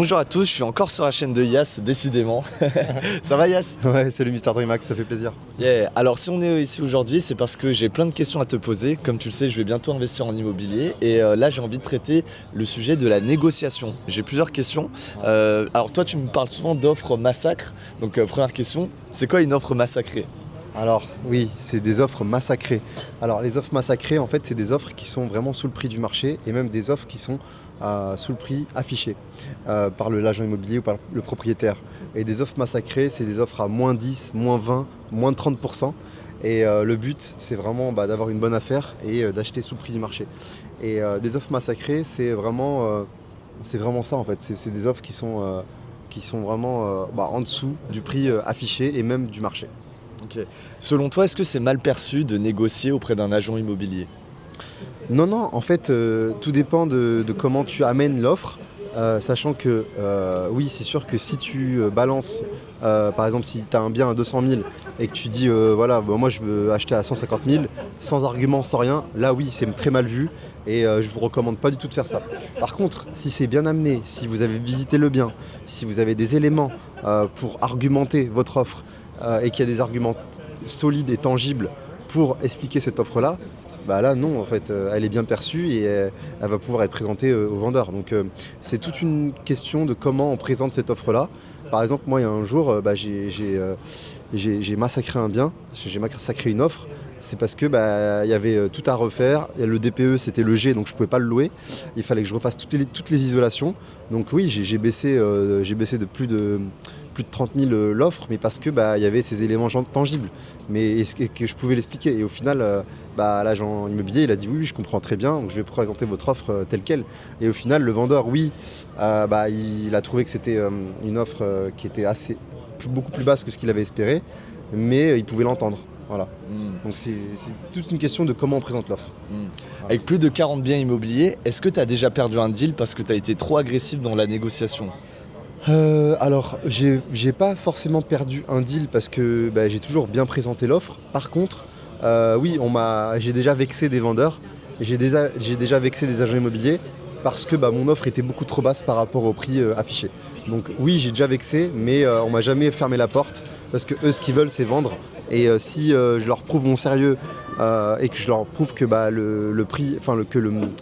Bonjour à tous, je suis encore sur la chaîne de Yas, décidément. Ça va Yas? Ouais, salut Mister Dreamax, ça fait plaisir. Yeah. Alors si on est ici aujourd'hui, c'est parce que j'ai plein de questions à te poser. Comme tu le sais, je vais bientôt investir en immobilier et là j'ai envie de traiter le sujet de la négociation. J'ai plusieurs questions. Alors toi tu me parles souvent d'offres massacres. Donc première question, c'est quoi une offre massacrée? Alors oui, c'est des offres massacrées. Alors les offres massacrées, en fait, c'est des offres qui sont vraiment sous le prix du marché et même des offres qui sont sous le prix affiché par l'agent immobilier ou par le propriétaire. Et des offres massacrées, c'est des offres à moins 10, moins 20, moins de 30%. Et le but, c'est vraiment d'avoir une bonne affaire et d'acheter sous le prix du marché. Et des offres massacrées, c'est vraiment ça en fait. C'est des offres qui sont vraiment en dessous du prix affiché et même du marché. Ok. Selon toi, est-ce que c'est mal perçu de négocier auprès d'un agent immobilier? Non, en fait, tout dépend de comment tu amènes l'offre, sachant que, oui, c'est sûr que si tu balances, par exemple, si tu as un bien à 200 000 et que tu dis, voilà, moi je veux acheter à 150 000, sans argument, sans rien, là oui, c'est très mal vu et je vous recommande pas du tout de faire ça. Par contre, si c'est bien amené, si vous avez visité le bien, si vous avez des éléments pour argumenter votre offre et qu'il y a des arguments solides et tangibles pour expliquer cette offre-là, bah là non en fait, elle est bien perçue et elle va pouvoir être présentée au vendeur. Donc c'est toute une question de comment on présente cette offre-là. Par exemple, moi il y a un jour, j'ai massacré un bien, j'ai massacré une offre. C'est parce que il y avait tout à refaire. Le DPE c'était le G, donc je pouvais pas le louer. Il fallait que je refasse toutes les isolations. Donc oui, j'ai baissé de plus de 30 000 l'offre, mais parce que il y avait ces éléments tangibles, mais et que je pouvais l'expliquer. Et au final, l'agent immobilier il a dit oui, je comprends très bien, donc je vais présenter votre offre telle quelle. Et au final, le vendeur, oui, il a trouvé que c'était une offre qui était beaucoup plus basse que ce qu'il avait espéré, mais il pouvait l'entendre. Voilà. Donc c'est toute une question de comment on présente l'offre. Voilà. Avec plus de 40 biens immobiliers, est-ce que tu as déjà perdu un deal parce que tu as été trop agressif dans la négociation? Alors, j'ai pas forcément perdu un deal parce que j'ai toujours bien présenté l'offre. Par contre, oui, j'ai déjà vexé des vendeurs, j'ai déjà vexé des agents immobiliers parce que mon offre était beaucoup trop basse par rapport au prix affiché. Donc oui, j'ai déjà vexé, mais on m'a jamais fermé la porte parce que eux, ce qu'ils veulent, c'est vendre. Et si je leur prouve mon sérieux et que je leur prouve que le prix,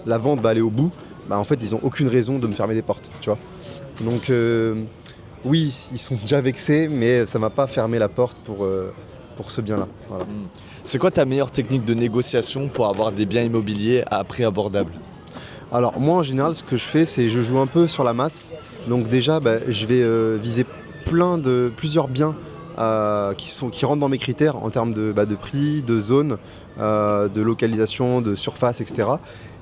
la vente va aller au bout, en fait, ils n'ont aucune raison de me fermer des portes, tu vois. Donc oui, ils sont déjà vexés, mais ça m'a pas fermé la porte pour ce bien-là. Voilà. C'est quoi ta meilleure technique de négociation pour avoir des biens immobiliers à prix abordable? Alors moi, en général, ce que je fais, c'est je joue un peu sur la masse. Donc déjà, je vais viser plusieurs biens qui rentrent dans mes critères en termes de prix, de zone, de localisation, de surface, etc.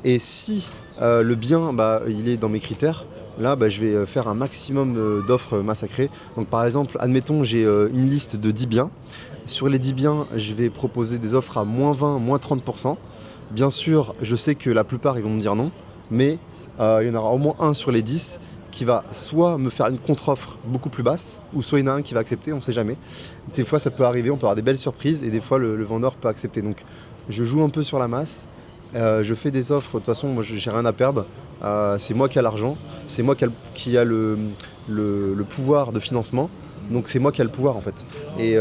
Et si le bien il est dans mes critères, là je vais faire un maximum d'offres massacrées. Donc par exemple, admettons j'ai une liste de 10 biens. Sur les 10 biens, je vais proposer des offres à moins 20, moins 30%. Bien sûr, je sais que la plupart ils vont me dire non, mais il y en aura au moins un sur les 10 qui va soit me faire une contre-offre beaucoup plus basse, ou soit il y en a un qui va accepter, on ne sait jamais. Des fois ça peut arriver, on peut avoir des belles surprises, et des fois le vendeur peut accepter. Donc je joue un peu sur la masse, je fais des offres, de toute façon moi j'ai rien à perdre, c'est moi qui ai l'argent, c'est moi qui a le pouvoir de financement, donc c'est moi qui ai le pouvoir en fait. Et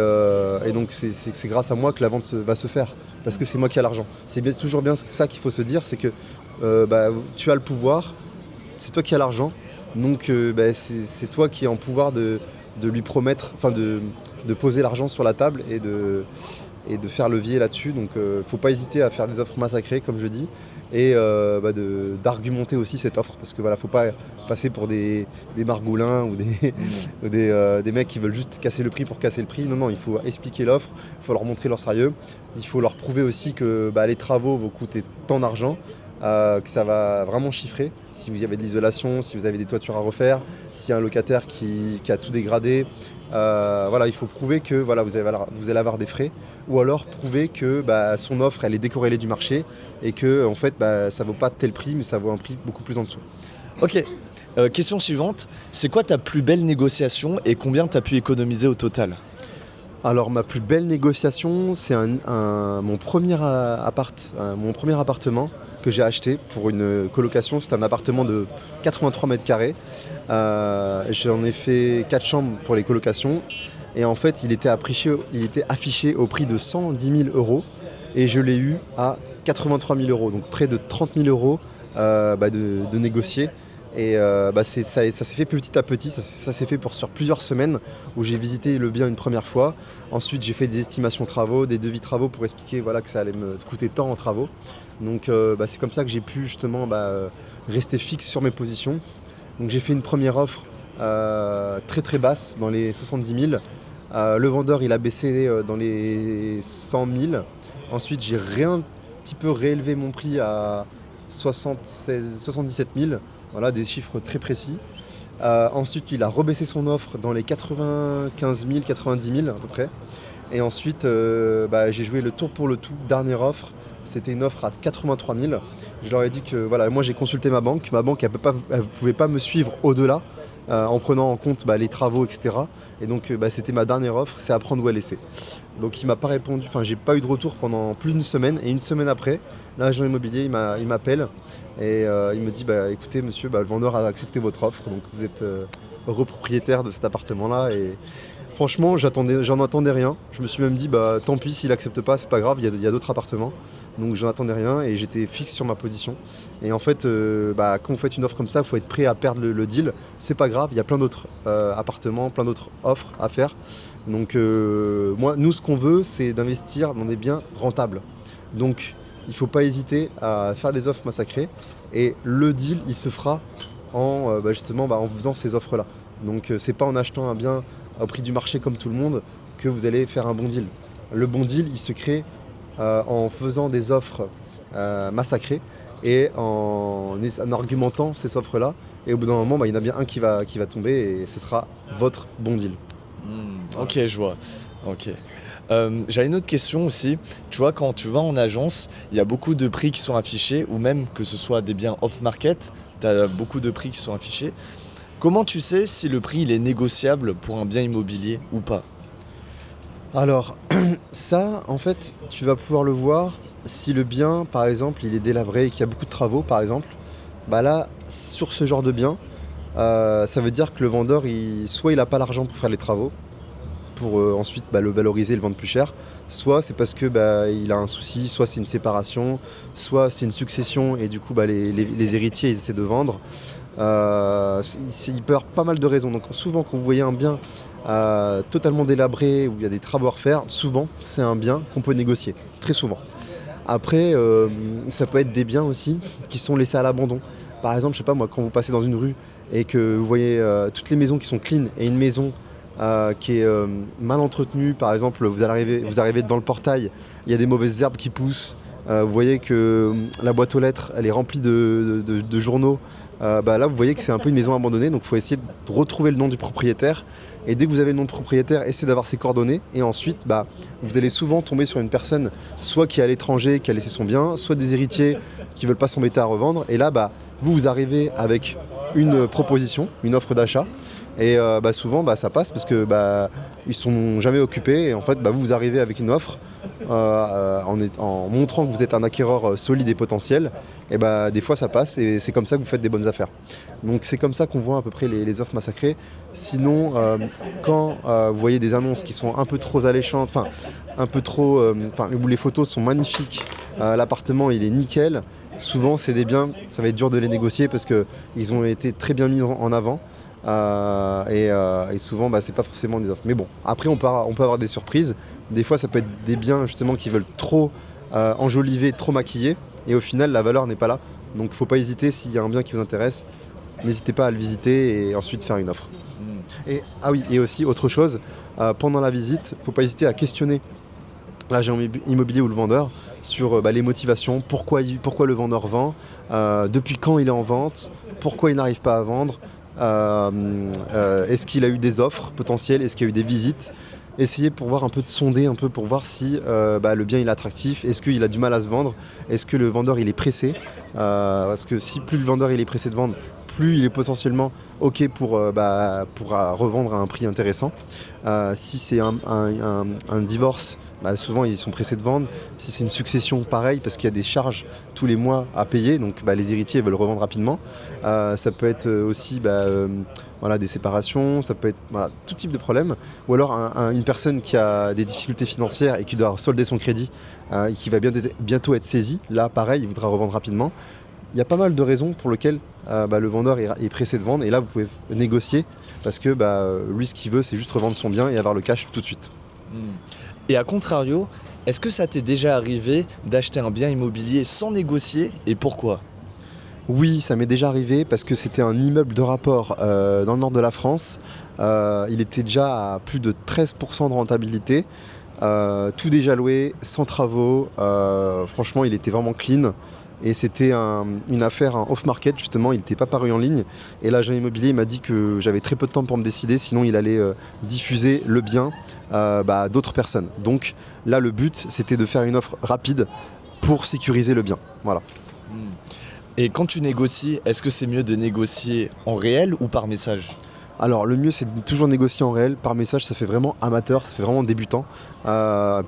donc c'est grâce à moi que la vente va se faire, parce que c'est moi qui ai l'argent. C'est toujours bien ça qu'il faut se dire, c'est que tu as le pouvoir, c'est toi qui as l'argent, donc c'est toi qui es en pouvoir de lui promettre, de poser l'argent sur la table et de faire levier là-dessus. Donc faut pas hésiter à faire des offres massacrées comme je dis, et d'argumenter aussi cette offre, parce que voilà, faut pas passer pour des margoulins ou des mecs qui veulent juste casser le prix pour casser le prix. Non, il faut expliquer l'offre, il faut leur montrer leur sérieux, il faut leur prouver aussi que les travaux vont coûter tant d'argent, que ça va vraiment chiffrer. Si vous avez de l'isolation, si vous avez des toitures à refaire, s'il y a un locataire qui a tout dégradé, il faut prouver que vous allez avoir des frais, ou alors prouver que son offre elle est décorrélée du marché et que en fait ça vaut pas tel prix, mais ça vaut un prix beaucoup plus en dessous. Ok, question suivante, c'est quoi ta plus belle négociation et combien tu as pu économiser au total? Alors ma plus belle négociation, c'est mon premier appartement que j'ai acheté pour une colocation. C'était un appartement de 83 mètres carrés. J'en ai fait 4 chambres pour les colocations. Et en fait, il était affiché au prix de 110 000 euros. Et je l'ai eu à 83 000 euros. Donc près de 30 000 euros de négocier. Et ça s'est fait petit à petit, ça s'est fait sur plusieurs semaines où j'ai visité le bien une première fois. Ensuite j'ai fait des estimations travaux, des devis travaux pour expliquer que ça allait me coûter tant en travaux. Donc c'est comme ça que j'ai pu justement rester fixe sur mes positions. Donc j'ai fait une première offre très très basse dans les 70 000. Le vendeur il a baissé dans les 100 000. Ensuite j'ai un petit peu réélevé mon prix à 77 000. Voilà, des chiffres très précis. Ensuite, il a rebaissé son offre dans les 95 000, 90 000 à peu près. Et ensuite, j'ai joué le tour pour le tout. Dernière offre, c'était une offre à 83 000. Je leur ai dit que moi j'ai consulté ma banque. Ma banque, elle ne pouvait pas me suivre au-delà en prenant en compte les travaux, etc. Et donc, c'était ma dernière offre, c'est à prendre ou à laisser. Donc, il m'a pas répondu. Enfin, j'ai pas eu de retour pendant plus d'une semaine. Et une semaine après, l'agent immobilier, il m'appelle. Et il me dit écoutez monsieur, le vendeur a accepté votre offre, donc vous êtes repropriétaire de cet appartement-là. Et franchement, j'en attendais rien. Je me suis même dit tant pis s'il accepte pas, c'est pas grave, il y a d'autres appartements. Donc j'en attendais rien et j'étais fixe sur ma position. Et en fait, quand vous faites une offre comme ça, il faut être prêt à perdre le deal. C'est pas grave, il y a plein d'autres appartements, plein d'autres offres à faire. Donc nous, ce qu'on veut, c'est d'investir dans des biens rentables. Donc il ne faut pas hésiter à faire des offres massacrées. Et le deal, il se fera en faisant ces offres-là. Donc c'est pas en achetant un bien au prix du marché comme tout le monde que vous allez faire un bon deal. Le bon deal, il se crée en faisant des offres massacrées et en argumentant ces offres-là. Et au bout d'un moment, il y en a bien un qui va tomber et ce sera votre bon deal. Ok, je vois. Ok. J'avais une autre question aussi. Tu vois, quand tu vas en agence, il y a beaucoup de prix qui sont affichés, ou même que ce soit des biens off-market, tu as beaucoup de prix qui sont affichés. Comment tu sais si le prix il est négociable pour un bien immobilier ou pas? Alors, ça, en fait, tu vas pouvoir le voir si le bien, par exemple, il est délabré et qu'il y a beaucoup de travaux, par exemple. Là, sur ce genre de bien, ça veut dire que le vendeur, soit il n'a pas l'argent pour faire les travaux, pour ensuite le valoriser et le vendre plus cher, soit c'est parce que il a un souci, soit c'est une séparation, soit c'est une succession et du coup les héritiers ils essaient de vendre. Il peut y avoir pas mal de raisons. Donc souvent quand vous voyez un bien totalement délabré où il y a des travaux à refaire, souvent c'est un bien qu'on peut négocier, très souvent. Après ça peut être des biens aussi qui sont laissés à l'abandon. Par exemple, je sais pas moi, quand vous passez dans une rue et que vous voyez toutes les maisons qui sont clean et une maison qui est mal entretenu, par exemple vous arrivez devant le portail, il y a des mauvaises herbes qui poussent, vous voyez que la boîte aux lettres elle est remplie de journaux, là vous voyez que c'est un peu une maison abandonnée, donc il faut essayer de retrouver le nom du propriétaire, et dès que vous avez le nom de propriétaire, essayez d'avoir ses coordonnées, et ensuite vous allez souvent tomber sur une personne soit qui est à l'étranger, qui a laissé son bien, soit des héritiers qui veulent pas s'embêter à revendre, et là vous arrivez avec une proposition, une offre d'achat. Et souvent ça passe parce que ils sont jamais occupés et en fait vous arrivez avec une offre en montrant que vous êtes un acquéreur solide et potentiel, et des fois ça passe et c'est comme ça que vous faites des bonnes affaires. Donc c'est comme ça qu'on voit à peu près les offres massacrées. Sinon quand vous voyez des annonces qui sont un peu trop alléchantes, où les photos sont magnifiques, l'appartement il est nickel, souvent c'est des biens, ça va être dur de les négocier parce qu'ils ont été très bien mis en avant. Et souvent c'est pas forcément des offres, mais bon, après on peut avoir des surprises. Des fois ça peut être des biens justement qui veulent trop enjoliver, trop maquiller, et au final la valeur n'est pas là. Donc faut pas hésiter, s'il y a un bien qui vous intéresse, n'hésitez pas à le visiter et ensuite faire une offre. Et aussi autre chose, pendant la visite, faut pas hésiter à questionner l'agent immobilier ou le vendeur sur les motivations, pourquoi le vendeur vend, depuis quand il est en vente, pourquoi il n'arrive pas à vendre. Est-ce qu'il a eu des offres potentielles, est-ce qu'il y a eu des visites, essayez pour voir un peu de sonder un peu pour voir si le bien il est attractif, est-ce qu'il a du mal à se vendre, est-ce que le vendeur il est pressé, parce que si plus le vendeur il est pressé de vendre, plus il est potentiellement ok pour revendre à un prix intéressant. Si c'est un divorce bah, souvent ils sont pressés de vendre. Si c'est une succession, pareil, parce qu'il y a des charges tous les mois à payer, donc bah, les héritiers veulent revendre rapidement. Ça peut être aussi voilà, des séparations, ça peut être voilà, tout type de problème. Ou alors une personne qui a des difficultés financières et qui doit solder son crédit et qui va bientôt être saisie. Là, pareil, il voudra revendre rapidement. Il y a pas mal de raisons pour lesquelles le vendeur est pressé de vendre. Et là, vous pouvez négocier parce que lui, ce qu'il veut, c'est juste revendre son bien et avoir le cash tout de suite. Et à contrario, est-ce que ça t'est déjà arrivé d'acheter un bien immobilier sans négocier et pourquoi ? Oui, ça m'est déjà arrivé parce que c'était un immeuble de rapport dans le nord de la France. Il était déjà à plus de 13% de rentabilité. Tout déjà loué, sans travaux. Franchement, il était vraiment clean. Et c'était une affaire, un off-market justement, il n'était pas paru en ligne. Et l'agent immobilier m'a dit que j'avais très peu de temps pour me décider, sinon il allait diffuser le bien à d'autres personnes. Donc là, le but, c'était de faire une offre rapide pour sécuriser le bien. Voilà. Et quand tu négocies, est-ce que c'est mieux de négocier en réel ou par message ? Alors le mieux c'est de toujours négocier en réel, par message ça fait vraiment amateur, ça fait vraiment débutant. Là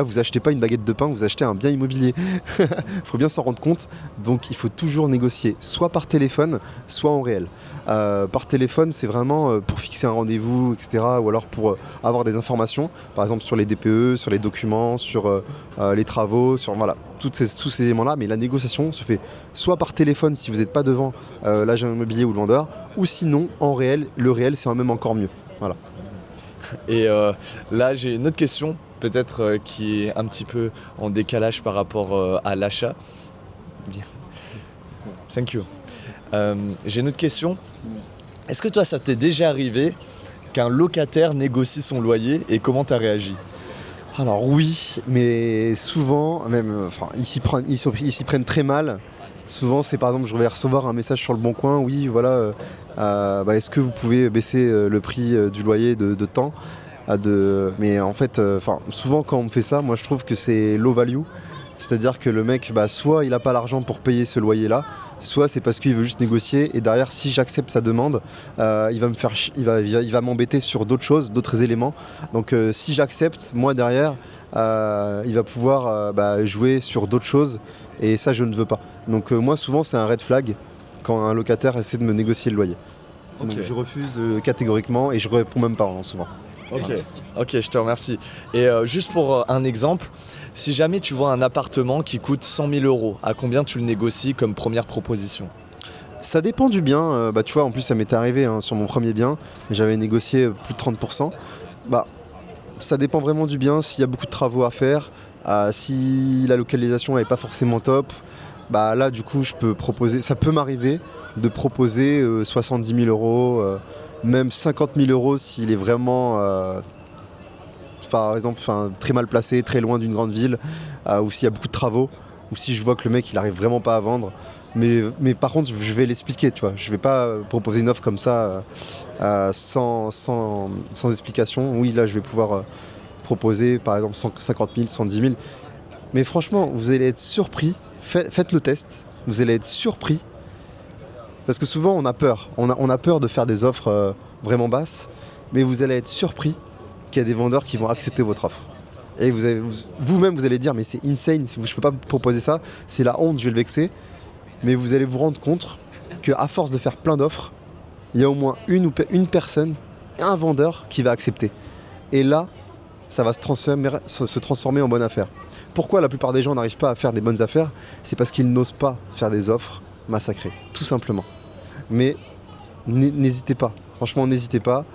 vous achetez pas une baguette de pain, vous achetez un bien immobilier. Il faut bien s'en rendre compte, donc il faut toujours négocier soit par téléphone, soit en réel. Par téléphone c'est vraiment pour fixer un rendez-vous, etc. Ou alors pour avoir des informations, par exemple sur les DPE, sur les documents, sur les travaux, sur voilà, tous ces éléments-là. Mais la négociation se fait soit par téléphone si vous n'êtes pas devant l'agent immobilier ou le vendeur, ou sinon en réel, le réel c'est même encore mieux. Voilà. Et là j'ai une autre question, peut-être qui est un petit peu en décalage par rapport à l'achat. Bien. Thank you. J'ai une autre question. Est-ce que toi ça t'est déjà arrivé qu'un locataire négocie son loyer et comment t'as réagi ? Alors oui, mais souvent, même, ils s'y prennent très mal. Souvent, c'est par exemple, je vais recevoir un message sur le Bon Coin, oui, voilà, est-ce que vous pouvez baisser le prix du loyer de temps Mais en fait, souvent quand on me fait ça, moi je trouve que c'est low value. C'est-à-dire que le mec, soit il n'a pas l'argent pour payer ce loyer-là, soit c'est parce qu'il veut juste négocier. Et derrière, si j'accepte sa demande, il va m'embêter sur d'autres choses, d'autres éléments. Donc si j'accepte, moi derrière, il va pouvoir jouer sur d'autres choses. Et ça, je ne veux pas. Donc moi, souvent, c'est un red flag quand un locataire essaie de me négocier le loyer. Okay. Donc je refuse catégoriquement et je réponds même pas souvent. Ok, je te remercie. Et juste pour un exemple, si jamais tu vois un appartement qui coûte 100 000 €, à combien tu le négocies comme première proposition ? Ça dépend du bien. Tu vois, en plus, ça m'était arrivé sur mon premier bien. J'avais négocié plus de 30%. Ça dépend vraiment du bien. S'il y a beaucoup de travaux à faire, si la localisation n'est pas forcément top, là, du coup, je peux proposer. Ça peut m'arriver de proposer 70 000 €. Même 50 000 € s'il est vraiment, par exemple, très mal placé, très loin d'une grande ville, ou s'il y a beaucoup de travaux, ou si je vois que le mec il arrive vraiment pas à vendre. Mais par contre, je vais l'expliquer, tu vois. Je vais pas proposer une offre comme ça sans explication. Oui, là, je vais pouvoir proposer, par exemple, 50 000, 110 000. Mais franchement, vous allez être surpris. Faites le test. Vous allez être surpris. Parce que souvent on a peur, on a peur de faire des offres vraiment basses, mais vous allez être surpris qu'il y a des vendeurs qui vont accepter votre offre. Et vous-même vous allez dire mais c'est insane, je ne peux pas proposer ça, c'est la honte, je vais le vexer. Mais vous allez vous rendre compte qu'à force de faire plein d'offres, il y a au moins une personne, un vendeur qui va accepter. Et là, ça va se transformer en bonne affaire. Pourquoi la plupart des gens n'arrivent pas à faire des bonnes affaires ? C'est parce qu'ils n'osent pas faire des offres massacrées, tout simplement. Mais n'hésitez pas, franchement n'hésitez pas.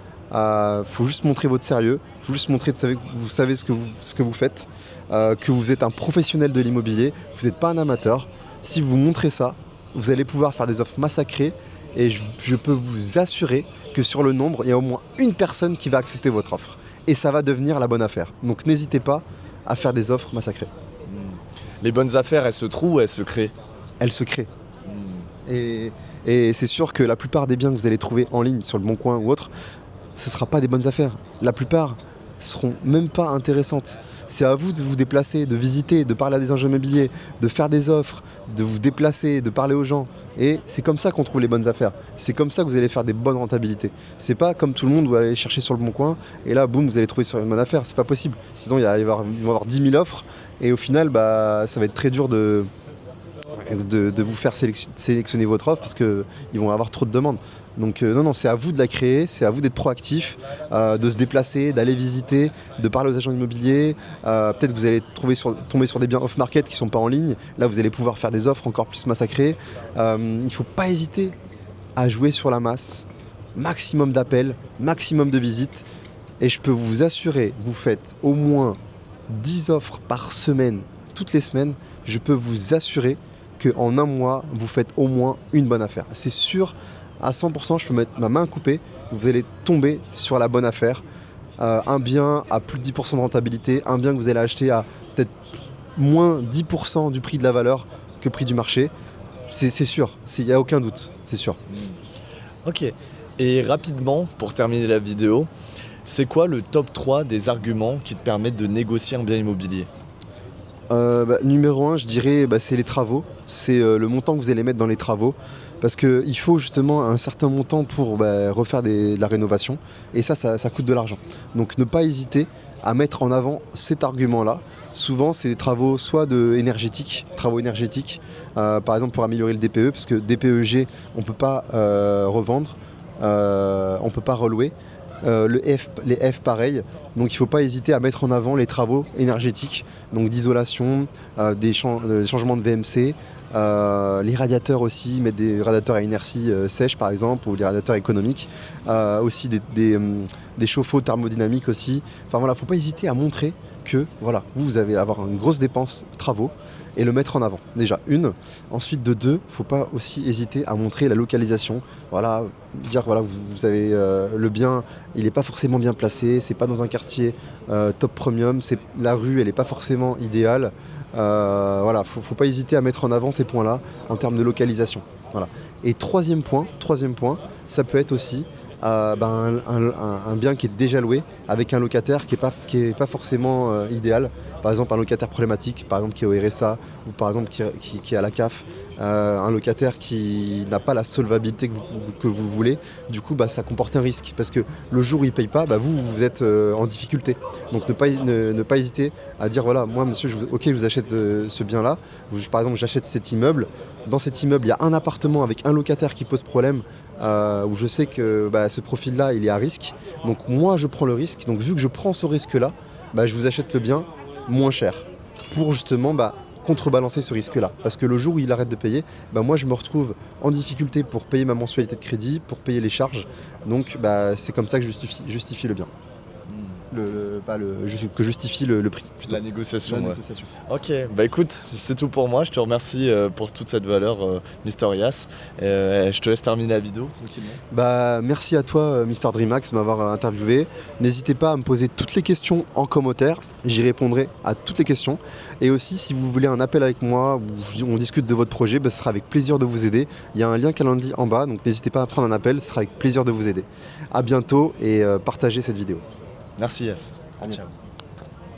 Faut juste montrer votre sérieux, faut juste montrer que vous savez ce que vous faites, que vous êtes un professionnel de l'immobilier, vous n'êtes pas un amateur. Si vous montrez ça, vous allez pouvoir faire des offres massacrées et je peux vous assurer que sur le nombre, il y a au moins une personne qui va accepter votre offre. Et ça va devenir la bonne affaire. Donc n'hésitez pas à faire des offres massacrées. Les bonnes affaires, elles se trouvent ou elles se créent ? Elles se créent. Et c'est sûr que la plupart des biens que vous allez trouver en ligne sur le Bon Coin ou autre, ce ne sera pas des bonnes affaires. La plupart, seront même pas intéressantes. C'est à vous de vous déplacer, de visiter, de parler à des agents immobiliers, de faire des offres, de vous déplacer, de parler aux gens. Et c'est comme ça qu'on trouve les bonnes affaires. C'est comme ça que vous allez faire des bonnes rentabilités. C'est pas comme tout le monde, vous allez chercher sur le bon coin et là, boum, vous allez trouver sur une bonne affaire. C'est pas possible. Sinon, il va y avoir 10 000 offres et au final, ça va être très dur de vous faire sélectionner votre offre parce qu'ils vont avoir trop de demandes. Donc non, c'est à vous de la créer, c'est à vous d'être proactif, de se déplacer, d'aller visiter, de parler aux agents immobiliers. Peut-être que vous allez tomber sur des biens off-market qui ne sont pas en ligne. Là, vous allez pouvoir faire des offres encore plus massacrées. Il ne faut pas hésiter à jouer sur la masse. Maximum d'appels, maximum de visites. Et je peux vous assurer, vous faites au moins 10 offres par semaine, toutes les semaines. Je peux vous assurer qu'en un mois, vous faites au moins une bonne affaire. C'est sûr, à 100%, je peux mettre ma main coupée, vous allez tomber sur la bonne affaire. Un bien à plus de 10% de rentabilité, un bien que vous allez acheter à peut-être moins 10% du prix de la valeur que le prix du marché. C'est sûr, il n'y a aucun doute, c'est sûr. Ok, et rapidement, pour terminer la vidéo, c'est quoi le top 3 des arguments qui te permettent de négocier un bien immobilier ? Numéro 1, je dirais, c'est les travaux. C'est le montant que vous allez mettre dans les travaux. Parce qu'il faut justement un certain montant pour refaire de la rénovation. Et ça coûte de l'argent. Donc ne pas hésiter à mettre en avant cet argument-là. Souvent, c'est des travaux soit travaux énergétiques, par exemple pour améliorer le DPE, parce que DPEG, on ne peut pas revendre, on ne peut pas relouer. Les F pareil, donc il ne faut pas hésiter à mettre en avant les travaux énergétiques, donc d'isolation, des changements de VMC, les radiateurs aussi, mettre des radiateurs à inertie sèche par exemple, ou les radiateurs économiques, aussi des chauffe-eau thermodynamiques aussi. Enfin voilà, il ne faut pas hésiter à montrer que voilà, vous allez avoir une grosse dépense travaux et le mettre en avant, déjà une. Ensuite de deux, il ne faut pas aussi hésiter à montrer la localisation. Voilà, dire voilà, vous avez le bien, il n'est pas forcément bien placé, c'est pas dans un quartier top premium, la rue elle n'est pas forcément idéale. Voilà, faut pas hésiter à mettre en avant ces points-là en termes de localisation. Voilà. Et troisième point, ça peut être aussi un bien qui est déjà loué avec un locataire qui est pas forcément idéal. Par exemple un locataire problématique, par exemple qui est au RSA ou par exemple qui est à la CAF, un locataire qui n'a pas la solvabilité que vous voulez. Du coup ça comporte un risque parce que le jour où il ne paye pas, vous êtes en difficulté. Donc ne pas hésiter à dire voilà, moi monsieur, je vous achète ce bien là, par exemple j'achète cet immeuble. Dans cet immeuble il y a un appartement avec un locataire qui pose problème, où je sais que ce profil-là, il est à risque. Donc moi, je prends le risque. Donc vu que je prends ce risque-là, je vous achète le bien moins cher pour justement contrebalancer ce risque-là. Parce que le jour où il arrête de payer, moi, je me retrouve en difficulté pour payer ma mensualité de crédit, pour payer les charges. Donc c'est comme ça que je justifie le bien. Que justifie le prix. Plutôt. La négociation. Ok, écoute, c'est tout pour moi. Je te remercie pour toute cette valeur, Mister Yas. Je te laisse terminer la vidéo tranquillement. Merci à toi, Mister Dreamax, de m'avoir interviewé. N'hésitez pas à me poser toutes les questions en commentaire. J'y répondrai à toutes les questions. Et aussi, si vous voulez un appel avec moi où on discute de votre projet, ce sera avec plaisir de vous aider. Il y a un lien Calendly en bas, donc n'hésitez pas à prendre un appel. Ce sera avec plaisir de vous aider. À bientôt et partagez cette vidéo. Merci Yas. Ciao.